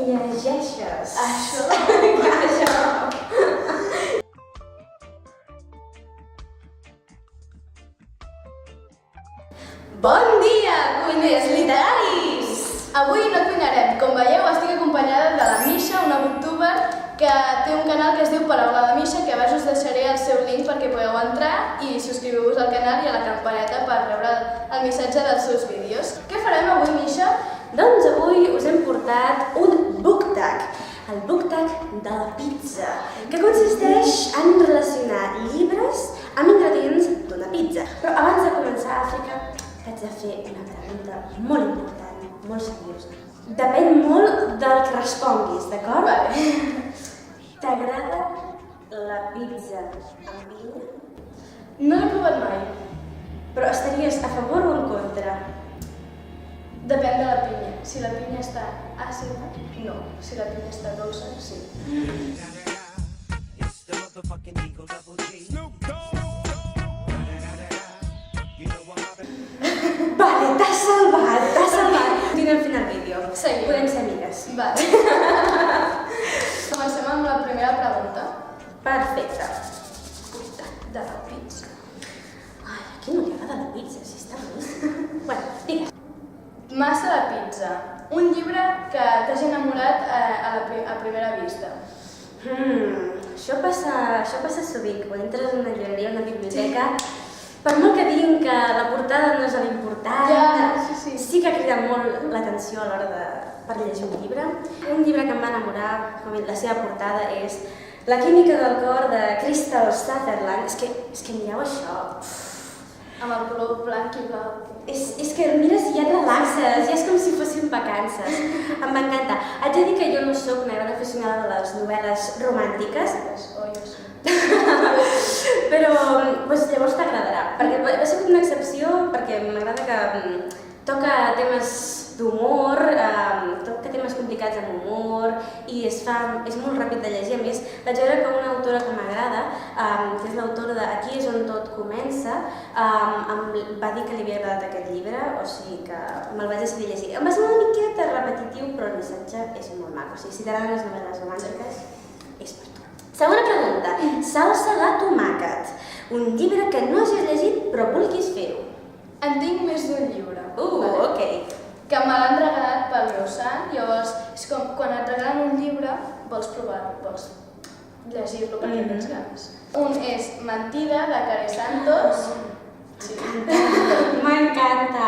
llegeixes. Això. Bon dia, cuiners literaris! Avui no cuinarem. Com veieu, estic acompanyada de la Misha, una booktuber que té un canal que es diu Paraula de Misha, que a baix us deixaré el seu link perquè podeu entrar i subscriveu-vos al canal i a la campaneta per rebre el missatge dels seus vídeos. Què farem avui, Misha? Doncs avui us hem portat un book tag, el book tag de la pizza, que consisteix en relacionar llibres amb ingredients d'una pizza. Però abans de començar, Àfrica, t'haig de fer una pregunta molt important, molt seriosa. Depèn molt del que responguis, d'acord? Vale. T'agrada la pizza amb pinya? No l'he provat mai. Però estaries a favor o en contra? Depèn de la pinya. Si la pinya està àcida, no. Si la pinya està dolça, sí. Vale, t'has salvat, t'has salvat. Continuem fent el vídeo. Seguim. Podem ser amigues. Vale. Comencem amb la primera pregunta. Perfecte. De la pizza. Ai, a qui no li agrada la pizza, si està boníssima. Bueno, digues. Massa la pizza. Un llibre que t'has enamorat a primera vista. Això passa sovint, quan entres en una llibreria o una biblioteca, per molt que diguin que la portada no és l'important, Ja, sí. sí que crida molt l'atenció a l'hora per llegir un llibre. Un llibre que em va enamorar, com la seva portada, és La química del cor de Crystal Sutherland. És que mireu això. Amb el color blanc i blau. És que el mires i ja et relaxes, ja és com si fossin vacances. Em va encantar. Haig de dir que jo no sóc una gran aficionada de les novel·les romàntiques, Oh, jo sí. però llavors t'agradarà, perquè va ser una excepció, perquè m'agrada que toca temes d'humor, toca temes complicats amb humor i és molt ràpid de llegir. A més, vaig veure que una autora que m'agrada, que és l'autora de Aquí és on tot comença, va dir que li havia agradat aquest llibre, o sigui que me'l vaig decidir llegir. Em va semblar una miqueta repetitiu, però el missatge és molt maco. O sigui, si t'agraden les novel·les romàntiques, és per tu. Segona pregunta. Salsa de tomàquet. Un llibre que no hagis llegit però vulguis fer-ho. En tinc més d'un llibre. Ok. Que me l'han regalat pel meu sant, llavors és com quan et regalen un llibre, vols provar-lo, vols llegir-lo perquè tens ganes. Un és Mentida, de Care Santos. Sí. M'encanta!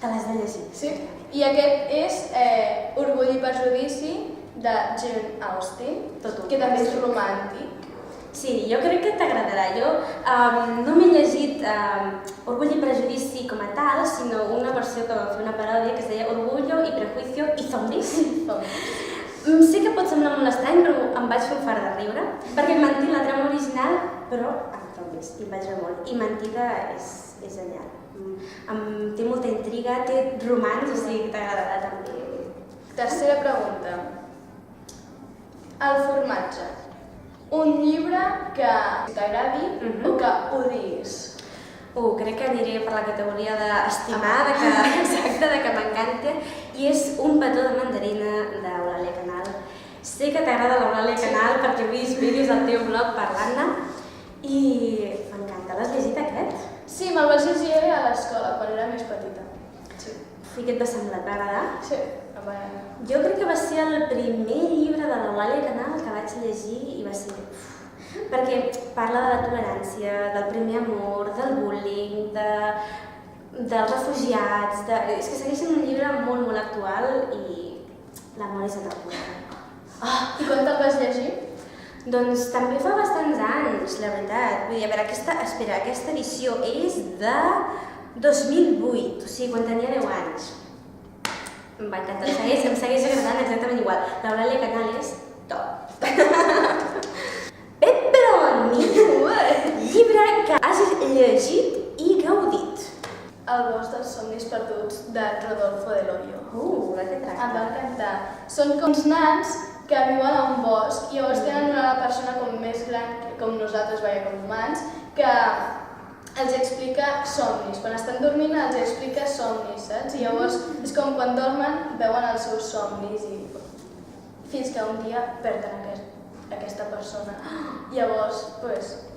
Te l'has de llegir. Sí. I aquest és Orgull i Prejudici, de Jane Austen, que també és romàntic. Sí, jo crec que t'agradarà. Jo no m'he llegit Orgull i Prejudici com a tal, sinó una versió que va fer una paròdia que es deia Orgullo y Prejuicio y Zombies. Sé que pot semblar molt estrany, però em vaig fer un fart de riure, perquè Mentida la trama original, però amb zombies, i em vaig riure molt. I Mentida és genial. Té molta intriga, té romans, o sigui que t'agradarà també. Tercera pregunta. El formatge. Un llibre que t'agradi o que odiïs? Crec que aniré per la categoria d'estimar, exacte, de que m'encanta, i és Un petó de mandarina d'Eulàlia Canal. Sé que t'agrada l'Eulàlia Canal perquè he vist vídeos al teu blog parlant-ne i m'encanta. L'has llegit aquest? Sí, me'l vaig llegir a l'escola quan era més petita. Sí. I què et va semblar? Et va agradar? Sí. Jo crec que va ser el primer llibre de l'Eulàlia Canal que vaig llegir i va ser... perquè parla de la tolerància, del primer amor, del bullying, dels refugiats... És que segueix sent un llibre molt, molt actual i l'amor és atemporal. I quan te'l vas llegir? Doncs també fa bastants anys, la veritat. Vull dir, a veure, aquesta edició és de 2008, o sigui, quan tenia 10 anys. Em va encantar, em segueix agradant exactament igual. L'Eulàlia Canal és top. Pepperoni! Llibre que has llegit i gaudit. El bosc dels somnis perduts, de Rodolfo del Hoyo. De què tracta? Em va encantar. Són com uns nans que viuen a un bosc i llavors tenen una persona com més gran, com nosaltres, com humans, que els explica somnis. Quan estan dormint els explica somnis, saps? I llavors és com quan dormen veuen els seus somnis i fins que un dia perden aquesta persona. Llavors,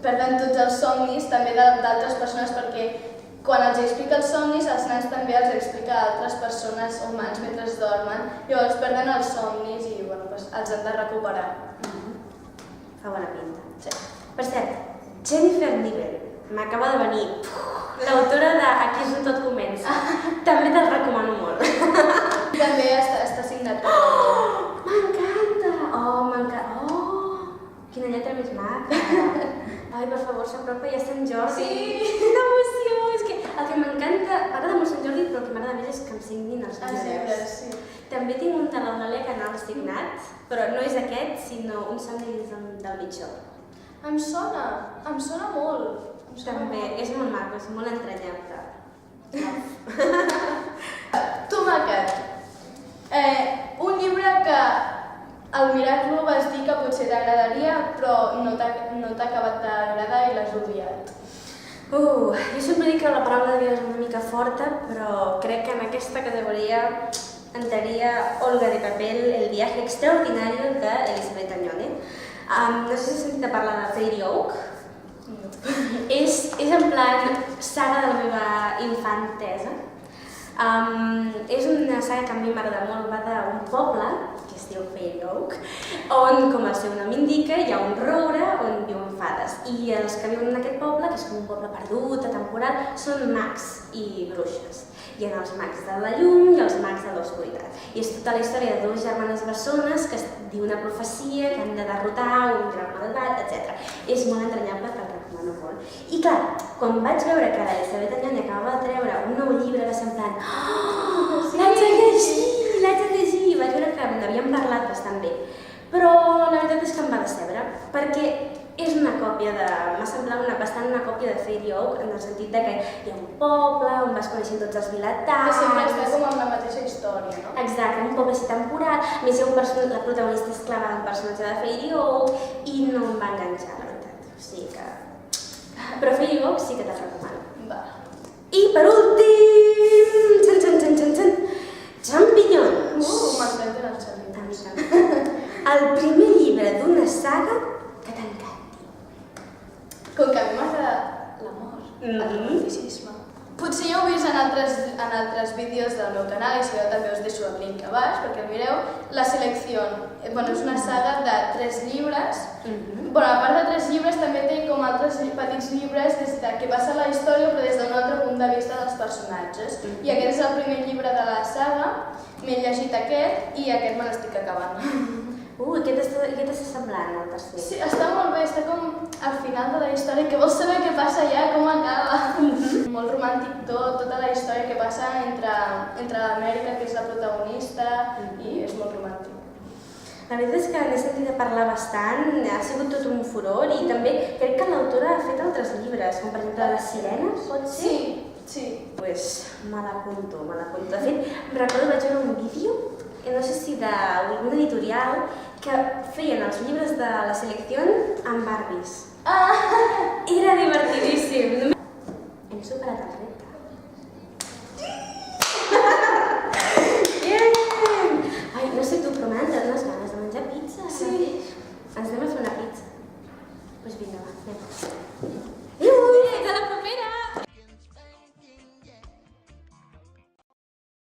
perden tots els somnis també d'altres persones perquè quan els explica els somnis, els nens també els explica a altres persones humans mentre es dormen, llavors perden els somnis i els han de recuperar. Fa bona pinta. Sí. Per cert, Jennifer Niven, m'acaba de venir, l'autora de Aquí és on tot comença. També te'l recomano molt. També està signat per l'autor. M'encanta! Oh, quina lletra més maca! Ai, per favor, s'apropa ja Sant Jordi. Sí! Quina emoció! És que el que m'encanta, m'agrada molt Sant Jordi, però el que m'agrada més és que em signin els llibres. Sí. També tinc un de l'Eulàlia Canal signat, però no és aquest, sinó Un somni dins del mitjó. Em sona molt. També, és molt maco, és molt entranyable. Tomàquet. Un llibre que al mirar-lo vas dir que potser t'agradaria, però no t'ha acabat d'agradar i l'has odiat. Jo sempre dic que la paraula de vida és una mica forta, però crec que en aquesta categoria entraria Olga de Papel, El viaje extraordinario de Elisabeth Añone. No sé si has sentit a parlar de Fairy Oak. És en plan saga de la meva infantesa. És una saga que a mi m'agrada molt, va d'un poble, que es diu Fairy Oak, on, com el seu nom indica, hi ha un roure on viuen fades. I els que viuen en aquest poble, que és com un poble perdut, atemporal, són mags i bruixes. Hi ha els mags de la llum i els mags de l'oscuritat. I és tota la història de dues germanes bessones que es diu una profecia, que han de derrotar un gran malvat, etc. És molt entranyable, que el recomano molt. I clar, quan vaig veure que l'Elisabeth Añone acabava de treure un nou llibre, va ser en plan l'haig de llegir! Vaig veure que n'havíem parlat bastant bé. Però la veritat és que em va decebre, perquè és una còpia m'ha semblat bastant una còpia de Fairy Oak, en el sentit que hi ha un poble on vas coneixent tots els vilatans. Que sempre està com amb la mateixa història, no? Exacte, un poble així temporal. A més, la protagonista és clavada en personatge de Fairy Oak i no em va enganxar, la veritat. O sigui que... Però Fairy Oak sí que te'l recomano. Va. I per últim... Champinyons! M'encanten els champinyons. El primer llibre d'una saga que t'encanti. Com que a mi m'agrada l'amor, el romanticisme. Potser ja ho he vist en altres vídeos del meu canal i si jo també us deixo el link a baix perquè el mireu. La Selecció. És una saga de 3 llibres. A part de 3 llibres també té com altres petits llibres des de què passa la història però des d'un altre punt de vista dels personatges. I aquest és el primer llibre de la saga. M'he llegit aquest i aquest me l'estic acabant. Aquest està semblant al tercer. Sí, està molt bé, està com al final de la història, que vols saber què passa ja, com acaba. Molt romàntic tota la història que passa entre l'Amèrica, que és la protagonista, i és molt romàntic. La veritat és que n'he sentit a parlar bastant, ha sigut tot un furor i també crec que l'autora ha fet altres llibres, com per exemple Les Sirenes, pot ser? Sí. Doncs me l'apunto. De fet, em recordo vaig veure un vídeo, no sé si d'algun editorial, que feien els llibres de la Selecció amb Barbies. Era divertidíssim. Hem superat el repte.